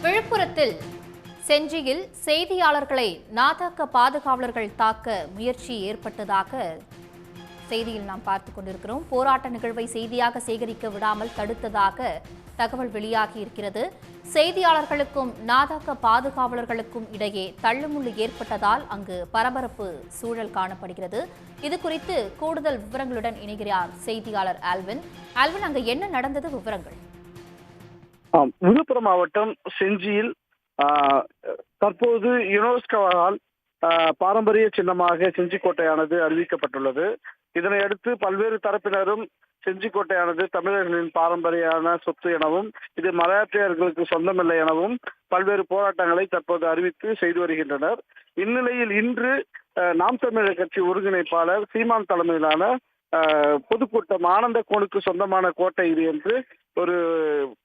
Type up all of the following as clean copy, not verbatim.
விழுப்புரத்தில் செஞ்சியில் செய்தியாளர்களை நாதக பாதுகாவலர்கள் தாக்க முயற்சி ஏற்பட்டதாக செய்தியில் நாம் பார்த்துக் கொண்டிருக்கிறோம். போராட்ட நிகழ்வை செய்தியாக சேகரிக்க விடாமல் தடுத்ததாக தகவல் வெளியாகி இருக்கிறது. செய்தியாளர்களுக்கும் நாதக பாதுகாவலர்களுக்கும் இடையே தள்ளுமுள்ளு ஏற்பட்டதால் அங்கு பரபரப்பு சூழல் காணப்படுகிறது. இது குறித்து கூடுதல் விவரங்களுடன் இணைகிறார் செய்தியாளர் ஆல்வின். அங்கு என்ன நடந்தது, விவரங்கள்? விழுப்புரம் மாவட்டம் செஞ்சியில் தற்போது யுனெஸ்கோவால் பாரம்பரிய சின்னமாக செஞ்சிக்கோட்டையானது அறிவிக்கப்பட்டுள்ளது. இதனையடுத்து பல்வேறு தரப்பினரும் செஞ்சிக்கோட்டையானது தமிழர்களின் பாரம்பரியான சொத்து எனவும் இது மராட்டியர்களுக்கு சொந்தமில்லை எனவும் பல்வேறு போராட்டங்களை தற்போது அறிவித்து செய்து வருகின்றனர். இந்நிலையில் இன்று நாம் தமிழர் கட்சி ஒருங்கிணைப்பாளர் சீமான் தலைமையிலான பொதுக்கூட்டம் ஆனந்த கோனுக்கு சொந்தமான கோட்டை இது என்று ஒரு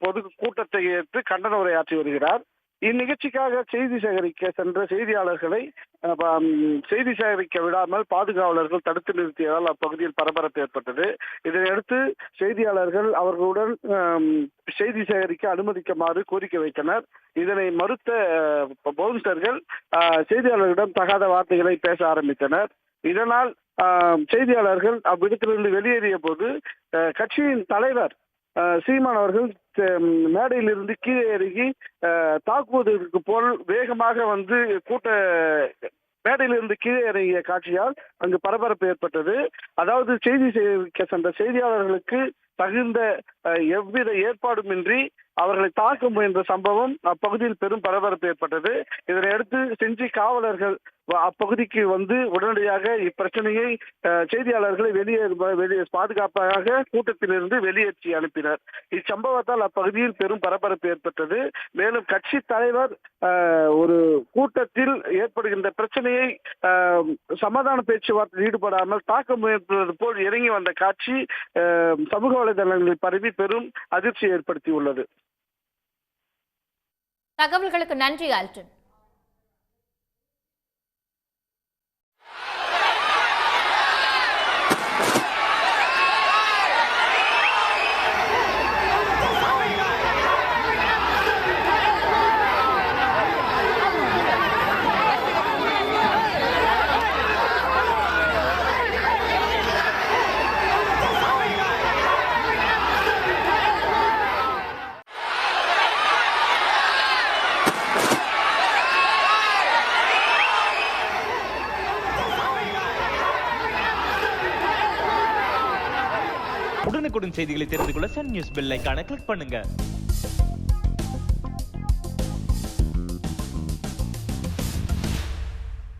பொது கூட்டத்தை ஏற்று கண்டன உரையாற்றி வருகிறார். இந்நிகழ்ச்சிக்காக செய்தி சேகரிக்க சென்ற செய்தியாளர்களை செய்தி சேகரிக்க விடாமல் பாதுகாவலர்கள் தடுத்து நிறுத்தியதால் அப்பகுதியில் பரபரப்பு ஏற்பட்டது. இதனையடுத்து செய்தியாளர்கள் அவர்களுடன் செய்தி சேகரிக்க அனுமதிக்குமாறு கோரிக்கை வைத்தனர். இதனை மறுத்த பவுன்சர்கள் செய்தியாளர்களிடம் தகாத வார்த்தைகளை பேச ஆரம்பித்தனர். இதனால் செய்தியாளர்கள் அவ்விடத்திலிருந்து வெளியேறிய போது கட்சியின் தலைவர் சீமான் அவர்கள் மேடையில் இருந்து கீழே இறங்கி தாக்குவதற்கு போல் வேகமாக வந்து மேடையிலிருந்து கீழே இறங்கிய காட்சியால் அங்கு பரபரப்பு ஏற்பட்டது. அதாவது செய்தி சேகரிக்க சென்ற செய்தியாளர்களுக்கு தகுந்த எவ்வித ஏற்பாடுமின்றி அவர்களை தாக்க முயன்ற சம்பவம் அப்பகுதியில் பெரும் பரபரப்பு ஏற்பட்டது. இதனையடுத்து செஞ்சி காவலர்கள் அப்பகுதிக்கு வந்து உடனடியாக இப்பிரச்சனையை செய்தியாளர்களை வெளியே பாதுகாப்பாக கூட்டத்திலிருந்து வெளியேற்றி அனுப்பினர். இச்சம்பவத்தால் அப்பகுதியில் பெரும் பரபரப்பு ஏற்பட்டது. மேலும் கட்சி தலைவர் ஒரு கூட்டத்தில் ஏற்படுகின்ற பிரச்சனையை சமாதான பேச்சுவார்த்தையில் ஈடுபடாமல் தாக்க முயற்பது போல் இறங்கி வந்த காட்சி சமூக வலைதளங்களில் பரவி பெரும் அதிர்ச்சி ஏற்படுத்தியுள்ளது. தகவல்களுக்கு நன்றி ஆல்டன். உடனுக்குடன் செய்திகளை தெரிந்து கொள்ள சன் நியூஸ் பெல் ஐகானை கிளிக் பண்ணுங்க.